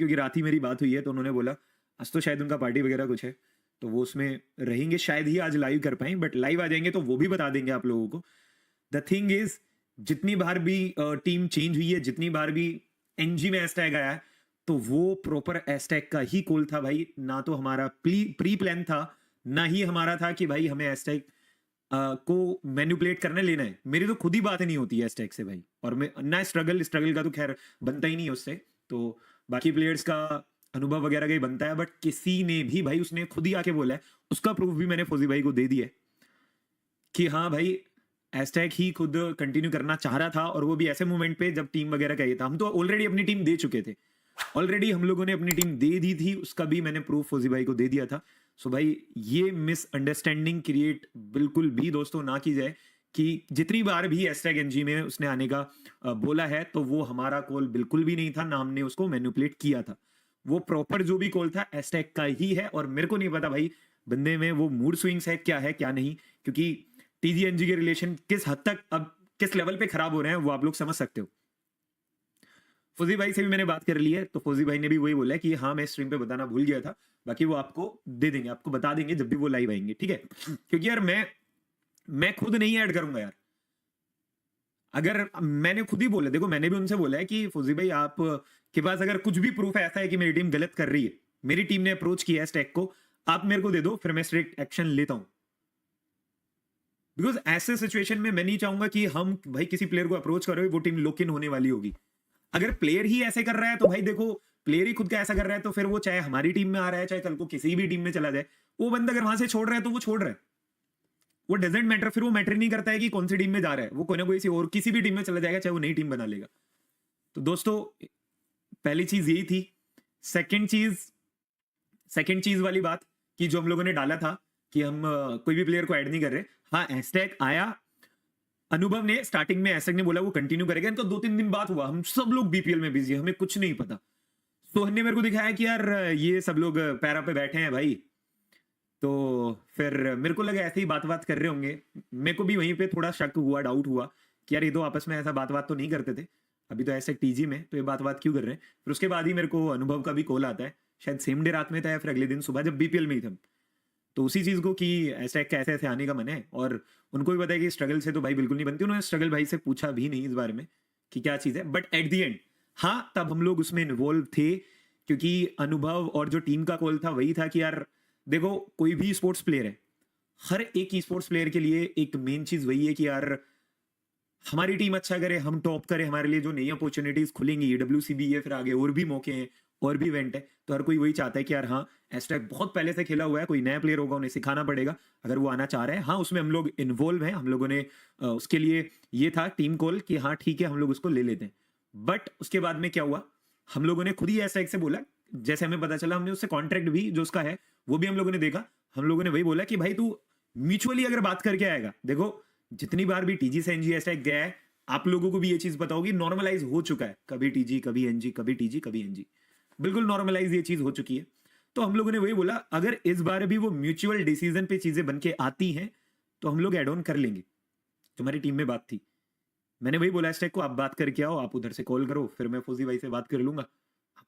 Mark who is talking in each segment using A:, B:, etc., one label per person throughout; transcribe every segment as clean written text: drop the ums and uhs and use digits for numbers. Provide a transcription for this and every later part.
A: क्योंकि रात ही मेरी बात हुई है, तो उन्होंने बोला आज तो शायद उनका पार्टी वगैरह कुछ है, तो वो उसमें रहेंगे, शायद ही आज लाइव कर पाएं, बट लाइव आ जाएंगे तो वो भी बता देंगे आप लोगों को। द थिंग इज, जितनी बार भी टीम चेंज हुई है, जितनी बार भी एनजी में हैशटैग आया है, तो वो प्रॉपर हैशटैग का ही कॉल था भाई, ना तो हमारा प्री प्लान था, ना ही हमारा था कि भाई हमें हैशटैग को मैनिपुलेट करने लेना है। मेरी तो खुद ही बात नहीं होती है हैशटैग से भाई, और मैं ना स्ट्रगल का तो खैर बनता ही नहीं है उससे, तो बाकी प्लेयर्स का अनुभव वगैरह का ही बनता है, बट किसी ने भी भाई, उसने खुद ही आके बोला है, उसका प्रूफ भी मैंने फौजी भाई को दे दिया है कि हाँ भाई हैशटैग ही खुद कंटिन्यू करना चाह रहा था, और वो भी ऐसे मोमेंट पे जब टीम वगैरह का ये था। हम तो ऑलरेडी अपनी टीम दे चुके थे, ऑलरेडी हम लोगों ने अपनी टीम दे दी थी, उसका भी मैंने प्रूफ फौजी भाई को दे दिया था। सो भाई ये मिसअंडरस्टैंडिंग क्रिएट बिल्कुल भी दोस्तों ना की जाए, कि जितनी बार भी हैशटैग एनजी में उसने आने का बोला है, तो वो हमारा कॉल बिल्कुल भी नहीं था, ना हमने उसको मैनिपुलेट किया था। वो प्रॉपर जो भी कॉल था हैशटैग का ही है, और मेरे को नहीं पता भाई बंदे में वो मूड स्विंग्स है क्या नहीं, क्योंकि टीजीएनजी के रिलेशन किस हद तक अब किस लेवल पे खराब हो रहे हैं वो आप लोग समझ सकते हो। फौजी भाई से भी मैंने बात कर ली है, तो फौजी भाई ने भी वही बोला है कि हाँ मैं स्ट्रीम पे बताना भूल गया था, बाकी वो आपको दे देंगे, आपको बता देंगे जब भी वो लाइव आएंगे, ठीक है। क्योंकि यार मैं खुद नहीं ऐड करूंगा यार, अगर मैंने खुद ही बोला, देखो मैंने भी उनसे बोला है कि फौजी भाई आप के पास अगर कुछ भी प्रूफ ऐसा है कि मेरी टीम गलत कर रही है, मेरी टीम ने अप्रोच किया है स्टैक को, आप मेरे को दे दो, फिर मैं स्ट्रिक्ट एक्शन लेता हूं। बिकॉज ऐसे सिचुएशन में मैं नहीं चाहूंगा कि हम भाई किसी प्लेयर को अप्रोच कर रहे हो, वो टीम लॉक इन होने वाली होगी। अगर प्लेयर ही ऐसे कर रहा है तो भाई देखो, प्लेयर ही खुद का ऐसा कर रहा है, तो फिर वो चाहे हमारी टीम में आ रहा है, चाहे कल को किसी भी टीम में चला जाए, वो बंदा अगर वहां से छोड़ रहा है तो वो छोड़ रहा है, वो डजेंट मैटर, फिर वो मैटर नहीं करता है कि कौन सी टीम में जा रहा है, वो कोई ना कोई और किसी भी टीम में चला जाएगा, चाहे वो नई टीम बना लेगा। तो दोस्तों पहली चीज यही थी। सेकंड चीज वाली बात कि जो हम लोगों ने डाला था कि हम कोई भी प्लेयर को ऐड नहीं कर रहे, हाँ हैशटैग आया, अनुभव ने स्टार्टिंग में हैशटैग ने बोला वो कंटिन्यू करेगा, इनका 2-3 दिन बाद हुआ, हम सब लोग बीपीएल में बिजी है, हमें कुछ नहीं पता। सोहन ने मेरे को दिखाया कि यार ये सब लोग पैरा पे बैठे हैं भाई, तो फिर मेरे को लगा ऐसे ही बात कर रहे होंगे, मेरे को भी वहीं पे थोड़ा शक हुआ, डाउट हुआ कि यार ये तो आपस में ऐसा बात तो नहीं करते थे, अभी तो ऐसे टीजी में तो ये बात क्यों कर रहे हैं। फिर उसके बाद ही मेरे को अनुभव का भी कॉल आता है, शायद सेम डे रात में था या फिर अगले दिन सुबह जब बीपीएल में ही थे, तो उसी चीज को कि ऐसे कैसे ऐसे आने का मन है, और उनको भी पता है कि स्ट्रगल से तो भाई बिल्कुल नहीं बनती, उन्होंने स्ट्रगल भाई से पूछा भी नहीं इस बारे में कि क्या चीज है, बट एट द एंड हाँ तब हम लोग उसमें इन्वॉल्व थे, क्योंकि अनुभव और जो टीम का कॉल था वही था कि यार देखो कोई भी स्पोर्ट्स प्लेयर है, हर एक ई स्पोर्ट्स प्लेयर के लिए एक मेन चीज वही है कि यार हमारी टीम अच्छा करे, हम टॉप करें, हमारे लिए जो नई अपॉर्चुनिटीज खुलेंगी, डब्ल्यूसीबी है, फिर आगे और भी मौके हैं और भी इवेंट है, तो हर कोई वही चाहता है कि यार हाँ हैशटैग बहुत पहले से खेला हुआ है, कोई नया प्लेयर होगा उन्हें सिखाना पड़ेगा अगर वो आना चाह रहे हैं। हाँ उसमें हम लोग इन्वॉल्व हैं, हम लोगों ने उसके लिए ये था टीम कॉल कि हाँ ठीक है हम लोग उसको ले लेते हैं। बट उसके बाद में क्या हुआ, हम लोगों ने खुद ही हैशटैग से बोला, जैसे हमें पता चला, हमने उससे कॉन्ट्रैक्ट भी जो उसका है वो भी हम लोगों ने देखा, हम लोगों ने वही बोला कि भाई तू म्यूचुअली अगर बात करके आएगा, देखो जितनी बार भी टीजी से एनजी हैशटैग गया है, आप लोगों को भी ये चीज पता होगी, नॉर्मलाइज हो चुका है, कभी टीजी कभी एनजी, कभी टीजी कभी एनजी, बिल्कुल नॉर्मलाइज ये चीज हो चुकी है। तो हम लोगों ने वही बोला अगर इस बार भी वो म्यूचुअल डिसीजन पे चीजें बन के आती हैं तो हम लोग एड ऑन कर लेंगे। तुम्हारी टीम में बात थी, मैंने वही बोला स्टैक को, आप बात करके आओ, आप उधर से कॉल करो, फिर मैं फौजी भाई से बात कर लूंगा,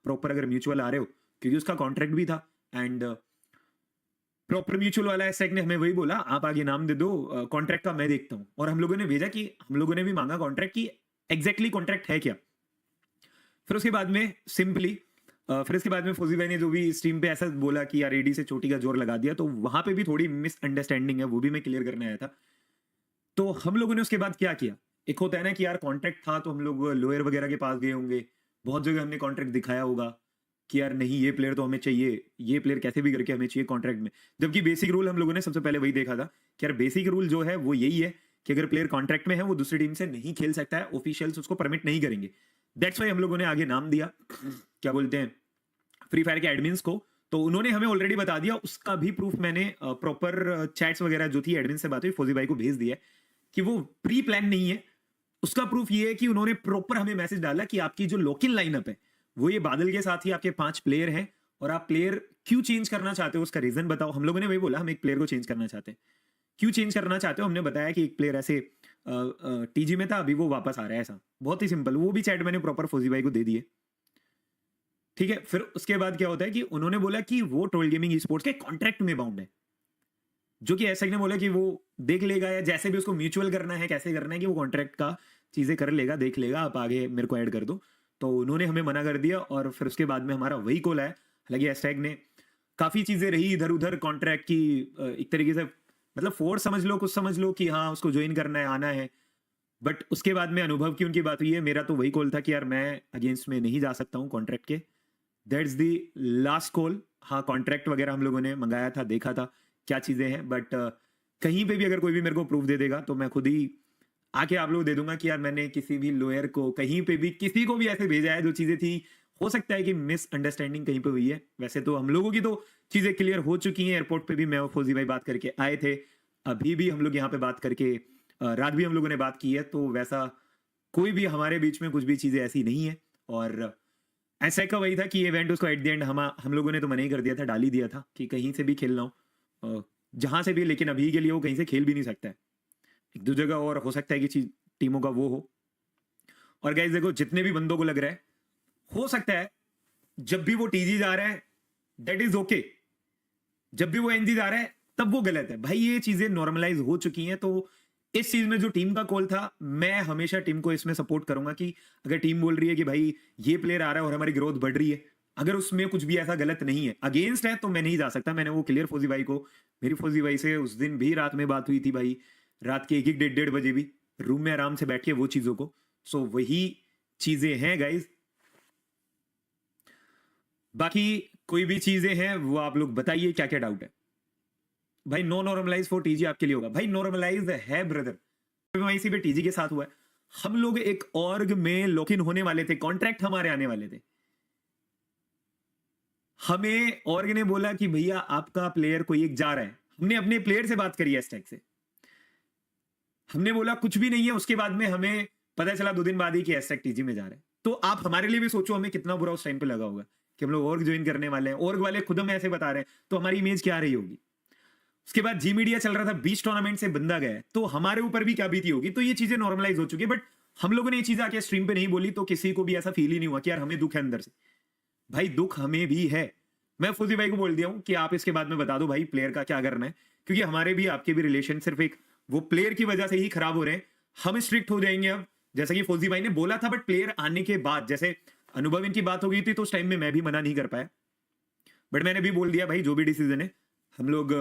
A: प्रॉपर अगर म्यूचुअल आ रहे हो, क्योंकि उसका कॉन्ट्रैक्ट भी था एंड प्रॉपर म्यूचुअल वाला स्टैक ने हमें वही बोला आप आगे नाम दे दो, कॉन्ट्रैक्ट का मैं देखता हूं, और हम लोगों ने भेजा कि हम लोगों ने भी मांगा कॉन्ट्रैक्ट की एग्जैक्टली कॉन्ट्रैक्ट है क्या। फिर उसके बाद में सिंपली फिर इसके बाद में फौजी भाई ने जो भी स्ट्रीम पे ऐसा बोला कि यार एडी से चोटी का जोर लगा दिया, तो वहां पे भी थोड़ी मिसअंडरस्टैंडिंग है, वो भी मैं क्लियर करने आया था। तो हम लोगों ने उसके बाद क्या किया, एक होता है ना कि यार कॉन्ट्रैक्ट था तो हम लोग लॉयर वगैरह के पास गए होंगे, बहुत जगह हमने कॉन्ट्रैक्ट दिखाया होगा कि यार नहीं ये प्लेयर तो हमें चाहिए, ये प्लेयर कैसे भी करके हमें चाहिए कॉन्ट्रैक्ट में, जबकि बेसिक रूल हम लोगों ने सबसे पहले वही देखा था कि यार बेसिक रूल जो है वो यही है कि अगर प्लेयर कॉन्ट्रैक्ट में है वो दूसरी टीम से नहीं खेल सकता है, ऑफिशियल्स उसको परमिट नहीं करेंगे। दैट्स वाई हम लोगों ने आगे नाम दिया, क्या बोलते हैं, फ्री फायर के एडमिन्स को, तो उन्होंने हमें ऑलरेडी बता दिया, उसका भी प्रूफ मैंने प्रॉपर चैट्स वगैरह जो थी एडमिन से बात हुई फौजी भाई को भेज दिया कि वो प्री प्लान नहीं है। उसका प्रूफ ये है कि उन्होंने प्रॉपर हमें मैसेज डाला कि आपकी जो लॉक इन लाइनअप है वो ये बादल के साथ ही आपके 5 प्लेयर हैं, और आप प्लेयर क्यों चेंज करना चाहते हो उसका रीजन बताओ। हम लोगों ने वही बोला हम एक प्लेयर को चेंज करना चाहते हैं, क्यों चेंज करना चाहते हो, हमने बताया कि एक प्लेयर ऐसे टीजी में था, अभी वो वापस आ रहा है, ऐसा बहुत ही सिंपल, वो भी चैट मैंने प्रॉपर फौजी भाई को दे दिए। ठीक है, फिर उसके बाद क्या होता है कि उन्होंने बोला कि वो ट्रोल गेमिंग ई स्पोर्ट्स के कॉन्ट्रैक्ट में बाउंड है, जो कि एसएक ने बोला कि वो देख लेगा या जैसे भी उसको म्यूचुअल करना है, कैसे करना है कि वो कॉन्ट्रैक्ट का चीजें कर लेगा, देख लेगा, आप आगे मेरे को ऐड कर दो। तो उन्होंने हमें मना कर दिया और फिर उसके बाद में हमारा वही कॉल आया। हालांकि एसएक ने काफी चीजें रही इधर उधर कॉन्ट्रैक्ट की, एक तरीके से मतलब फोर्स समझ लो, कुछ समझ लो कि हाँ उसको ज्वाइन करना है, आना है। बट उसके बाद में अनुभव की उनकी बात हुई है, मेरा तो वही कॉल था कि यार मैं अगेंस्ट में नहीं जा सकता हूँ कॉन्ट्रैक्ट के। That's the last call. हाँ कॉन्ट्रैक्ट वगैरह हम लोगों ने मंगाया था, देखा था क्या चीजें हैं, बट कहीं पे भी अगर कोई भी मेरे को प्रूफ दे देगा तो मैं खुद ही आके आप लोग दे दूंगा कि यार मैंने किसी भी लॉयर को कहीं पे भी किसी को भी ऐसे भेजा है जो चीजें थी। हो सकता है कि मिसअंडरस्टैंडिंग कहीं पे हुई है, वैसे तो हम लोगों की तो चीजें क्लियर हो चुकी हैं। एयरपोर्ट पे भी मैं और फौजी भाई बात करके आए थे, अभी भी हम लोग यहाँ पे बात करके रात भी हम लोगों ने बात की है, तो वैसा कोई भी हमारे बीच में कुछ भी चीजें ऐसी नहीं है। और ऐसा का वही था कि इवेंट उसको एट द एंड हम लोगों ने तो मना ही कर दिया था, डाल ही दिया था कि कहीं से भी खेलना हो, जहां से भी, लेकिन अभी के लिए वो कहीं से खेल भी नहीं सकता है। एक दो जगह और हो सकता है कि टीमों का वो हो। और गाइस देखो, जितने भी बंदों को लग रहा है, हो सकता है जब भी वो टीजी जा रहा है दैट इज ओके, जब भी वो एनजी जा रहा है तब वो गलत है भाई। ये चीजें नॉर्मलाइज हो चुकी हैं, तो इस चीज में जो टीम का कॉल था, मैं हमेशा टीम को इसमें सपोर्ट करूंगा कि अगर टीम बोल रही है कि भाई ये प्लेयर आ रहा है और हमारी ग्रोथ बढ़ रही है, अगर उसमें कुछ भी ऐसा गलत नहीं है, अगेंस्ट है, तो मैं नहीं जा सकता। मैंने वो क्लियर फौजी भाई को, मेरी फौजी भाई से उस दिन भी रात में बात हुई थी भाई, रात के 1-1 1:30 बजे भी रूम में आराम से बैठ के वो चीजों को। सो वही चीजें हैं गाइज। बाकी कोई भी चीजें हैं वो आप लोग बताइए, क्या क्या डाउट है भाई। नो नॉर्मलाइज फॉर टीजी आपके लिए होगा भाई, नॉर्मलाइज है ब्रदर, वहीं पे टीजी के साथ हुआ है। हम लोग एक ऑर्ग में लॉक इन होने वाले थे, कॉन्ट्रैक्ट हमारे आने वाले थे, हमें ऑर्ग ने बोला कि भैया आपका प्लेयर कोई एक जा रहा है। हमने अपने प्लेयर से बात करी है स्टैक से, हमने बोला कुछ भी नहीं है, उसके बाद में हमें पता चला 2 दिन बाद ही कि एस्टैक टीजी में जा रहा है। तो आप हमारे लिए भी सोचो हमें कितना बुरा उस टाइम पे लगा होगा कि हम लोग ऑर्ग ज्वाइन करने वाले हैं, ऑर्ग वाले खुद हमें ऐसे बता रहे हैं, तो हमारी इमेज क्या रही होगी। उसके बाद जी मीडिया चल रहा था, बीच टूर्नामेंट से बंदा गया है, तो हमारे ऊपर भी क्या बीती होगी। तो ये चीजें नॉर्मलाइज हो चुकी है, बट हम लोगों ने ये चीज आके स्ट्रीम पे नहीं बोली, तो किसी को भी ऐसा फील ही नहीं हुआ कि यार हमें दुख है अंदर से। भाई दुख हमें भी है, मैं फौजी भाई को बोल दिया हूं कि आप इसके बाद में बता दो भाई प्लेयर का क्या करना है, क्योंकि हमारे भी आपके भी रिलेशन सिर्फ एक वो प्लेयर की वजह से ही खराब हो रहे हैं। हम स्ट्रिक्ट हो जाएंगे अब, जैसा कि फौजी भाई ने बोला था, बट प्लेयर आने के बाद जैसे अनुभव इनकी बात हो गई थी, तो उस टाइम में मैं भी मना नहीं कर पाया, बट मैंने भी बोल दिया भाई जो भी डिसीजन है हम लोग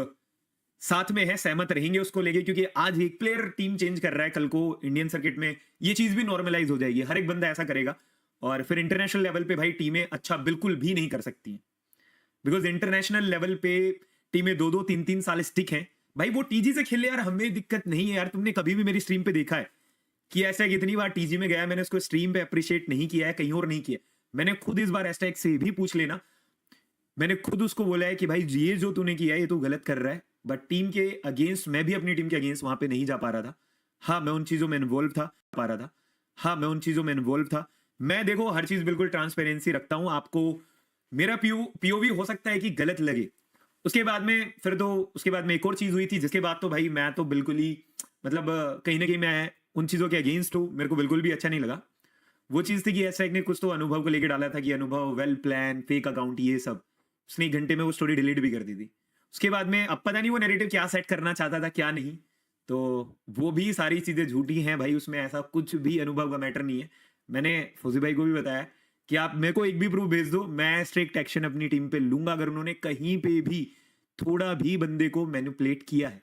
A: साथ में है, सहमत रहेंगे उसको लेके, क्योंकि आज एक प्लेयर टीम चेंज कर रहा है, कल को इंडियन सर्किट में ये चीज भी नॉर्मलाइज हो जाएगी, हर एक बंदा ऐसा करेगा। और फिर इंटरनेशनल लेवल पे भाई टीमें अच्छा बिल्कुल भी नहीं कर सकती हैं, बिकॉज इंटरनेशनल लेवल पे टीमें 2-2 3-3 साल स्टिक हैं। भाई वो टीजी से खेले यार, हमें दिक्कत नहीं है यार। तुमने कभी भी मेरी स्ट्रीम पे देखा है कि ऐसा कितनी बार टीजी में गया, मैंने उसको स्ट्रीम पे अप्रिशिएट नहीं किया है, कहीं और नहीं किया। मैंने खुद इस बार एस्टैक से भी पूछ लेना, मैंने खुद उसको बोला है कि भाई ये जो तूने किया है ये तू गलत कर रहा है, बट टीम के अगेंस्ट, मैं भी अपनी टीम के अगेंस्ट वहां पे नहीं जा पा रहा था। हाँ मैं उन चीजों में इन्वॉल्व था, पा रहा था, हाँ मैं उन चीजों में इन्वॉल्व था। मैं देखो हर चीज बिल्कुल ट्रांसपेरेंसी रखता हूं, आपको मेरा पीओवी हो सकता है कि गलत लगे। उसके बाद में फिर तो उसके बाद में एक और चीज हुई थी, जिसके बाद तो भाई मैं तो बिल्कुल ही मतलब कहीं ना कहीं मैं उन चीजों के अगेंस्ट हूँ, मेरे को बिल्कुल भी अच्छा नहीं लगा। वो चीज थी कि ऐसा ने कुछ तो अनुभव को लेकर डाला था कि अनुभव वेल प्लान फेक अकाउंट ये सब, उसने 1 घंटे में वो स्टोरी डिलीट भी कर दी थी। उसके बाद में अब पता नहीं वो नैरेटिव क्या सेट करना चाहता था क्या नहीं, तो वो भी सारी चीजें झूठी हैं भाई, उसमें ऐसा कुछ भी अनुभव का मैटर नहीं है। मैंने फौजी भाई को भी बताया कि आप मेरे को एक भी प्रूफ भेज दो, मैं स्ट्रिक्ट एक्शन अपनी टीम पे लूंगा अगर उन्होंने कहीं पे भी थोड़ा भी बंदे को मैनिपुलेट किया है।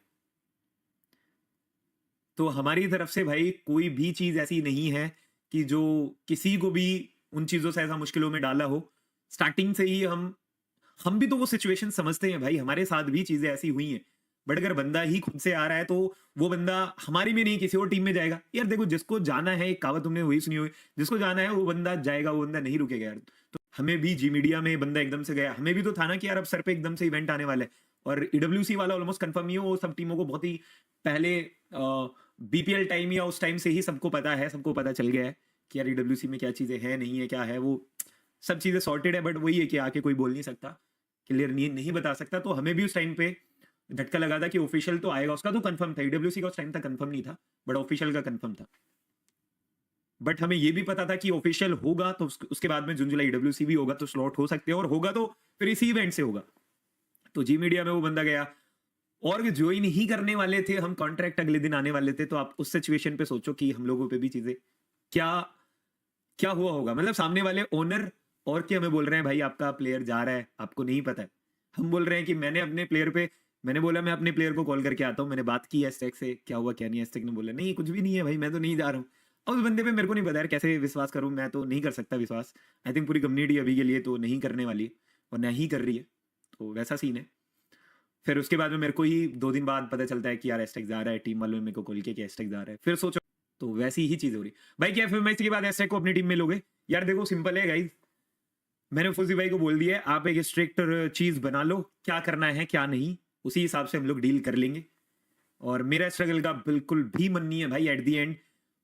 A: तो हमारी तरफ से भाई कोई भी चीज ऐसी नहीं है कि जो किसी को भी उन चीजों से ऐसा मुश्किलों में डाला हो। स्टार्टिंग से ही हम भी तो वो सिचुएशन समझते हैं भाई, हमारे साथ भी चीजें ऐसी हुई हैं। बट अगर बंदा ही खुद से आ रहा है तो वो बंदा हमारी में नहीं किसी और टीम में जाएगा यार। देखो जिसको जाना है, एक कहावत तुमने वही सुनी हुई, जिसको जाना है वो बंदा जाएगा, वो बंदा नहीं रुकेगा यार। तो हमें भी जी मीडिया में बंदा एकदम से गया, हमें भी तो था ना कि यार अब सर पे एकदम से इवेंट आने वाला है, और ईडब्ल्यूसी वाला ऑलमोस्ट कंफर्म ही हो, वो सब टीमों को बहुत ही पहले बीपीएल टाइम या उस टाइम से ही सबको पता है, सबको पता चल गया है कि यार ईडब्ल्यूसी में क्या चीजें हैं नहीं है क्या है, वो सब चीजें सॉर्टेड है। बट वही है कि आके कोई बोल नहीं सकता, क्लियर नहीं बता सकता। तो हमें भी उस टाइम पे झटका लगा था कि ऑफिशियल तो आएगा, उसका तो कंफर्म था, ईडब्ल्यूसी का उस टाइम तक कंफर्म नहीं था, बट ऑफिशियल का कंफर्म था। बट हमें ये भी पता था कि ऑफिशियल होगा तो उसके बाद में जून जुलाई डब्ल्यूसी भी होगा तो स्लॉट हो सकते हैं, और होगा तो फिर इसी इवेंट से होगा। तो जी मीडिया में वो बंदा गया, और ज्वाइन ही करने वाले थे हम, कॉन्ट्रैक्ट अगले दिन आने वाले थे। तो आप उस सिचुएशन पे सोचो कि हम लोगों पे भी चीजें क्या क्या हुआ होगा। मतलब सामने वाले ओनर और क्या हमें बोल रहे हैं भाई आपका प्लेयर जा रहा है, आपको नहीं पता है। हम बोल रहे हैं कि मैंने अपने प्लेयर पे, मैंने बोला मैं अपने प्लेयर को कॉल करके आता हूँ, मैंने बात की एस्टेक से, क्या हुआ क्या नहीं। एस्टेक ने बोला नहीं कुछ भी नहीं है भाई, मैं तो नहीं जा रहा हूँ। अब उस बंदे पे मेरे को नहीं पता यार कैसे विश्वास करूं, मैं तो नहीं कर सकता विश्वास। आई थिंक पूरी कम्युनिटी अभी के लिए तो नहीं करने वाली है और नहीं कर रही है, तो वैसा सीन है। फिर उसके बाद में मेरे को ही 2 दिन बाद पता चलता है कि यार एस्टेक जा रहा है, टीम वालों ने मेरे को कॉल किया कि एस्टेक जा रहा है। फिर सोचो, तो वैसी ही चीज हो रही भाई। क्या फिर मैच के बाद एस्टेक को अपनी टीम में लोगे? यार देखो सिंपल है गाइस, मैंने फुजी भाई को बोल दिया है आप एक स्ट्रिक्ट चीज बना लो, क्या करना है क्या नहीं, उसी हिसाब से हम लोग डील कर लेंगे। और मेरा स्ट्रगल का बिल्कुल भी मन नहीं है भाई। एट दी एंड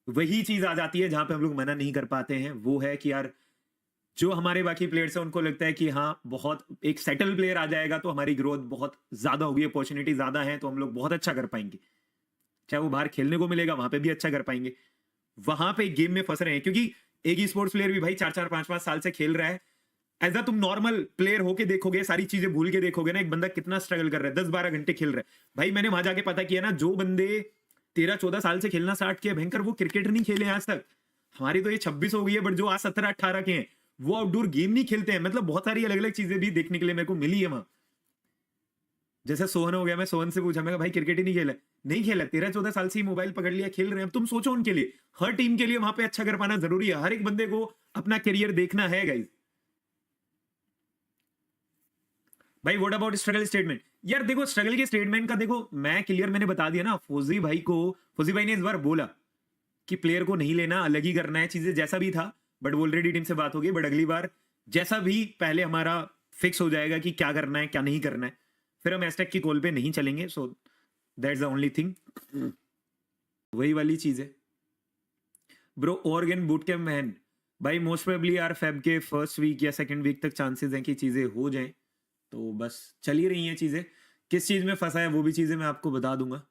A: वही चीज आ जाती है जहां पे हम लोग मना नहीं कर पाते हैं, वो है कि यार जो हमारे बाकी प्लेयर्स हैं उनको लगता है कि हाँ बहुत एक सेटल प्लेयर आ जाएगा तो हमारी ग्रोथ बहुत ज्यादा होगी, अपॉर्चुनिटी ज्यादा है तो हम लोग बहुत अच्छा कर पाएंगे, चाहे वो बाहर खेलने को मिलेगा वहां पे भी अच्छा कर पाएंगे। वहां पे गेम में फंस रहे हैं, क्योंकि एक ही स्पोर्ट्स प्लेयर भी भाई 4-4 5-5 साल से खेल रहा है। एज तुम नॉर्मल प्लेयर होके देखोगे, सारी चीजें भूल के देखोगे ना, एक बंदा कितना स्ट्रगल कर रहा है, 10-12 घंटे खेल रहा है भाई। मैंने वहां जाके पता किया ना, जो बंदे 13-14 साल से खेलना स्टार्ट किया भयंकर, वो क्रिकेट नहीं खेले आज तक। हमारी तो ये 26 हो गई है, बट जो आज 17-18 के हैं वो आउटडोर गेम नहीं खेलते हैं। मतलब बहुत सारी अलग अलग चीजें भी देखने के लिए मेरे को मिली है वहां। जैसे सोहन हो गया, मैं सोहन से पूछा, मैं भाई क्रिकेट ही नहीं खेला, नहीं खेला, 13-14 साल से ही मोबाइल पकड़ लिया, खेल रहे हैं। अब तुम सोचो उनके लिए, हर टीम के लिए वहां पे अच्छा कर पाना जरूरी है, हर एक बंदे को अपना करियर देखना है गाइस। भाई व्हाट अबाउट स्ट्रगल स्टेटमेंट? यार देखो स्ट्रगल के स्टेटमेंट का देखो मैं क्लियर मैंने बता दिया ना। फौजी भाई को, फौजी भाई ने इस बार बोला कि प्लेयर को नहीं लेना, अलग ही करना है चीजें, जैसा भी था। बट ऑलरेडी टीम से बात हो गई, बट अगली बार जैसा भी पहले हमारा फिक्स हो जाएगा कि क्या करना है क्या नहीं करना है, फिर हम एस्टेक की कॉल पे नहीं चलेंगे। So that's the only thing, वही वाली चीज है bro. Organ boot camp man भाई मोस्ट प्रोबेबली यार फेब के फर्स्ट वीक या सेकंड वीक तक चांसेस हैं कि चीजें हो जाएं। तो बस चल ही रही हैं चीजें, किस चीज में फंसा है वो भी चीजें मैं आपको बता दूंगा।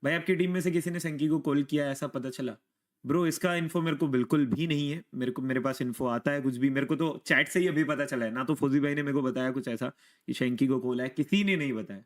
A: भाई आपकी टीम में से किसी ने संकी को कॉल किया ऐसा पता चला? ब्रो इसका इन्फो मेरे को बिल्कुल भी नहीं है, मेरे पास इन्फो आता है कुछ भी, मेरे को तो चैट से ही अभी पता चला है ना। तो फौजी भाई ने मेरे को बताया कुछ ऐसा कि शंकी को कॉल है, किसी ने नहीं बताया।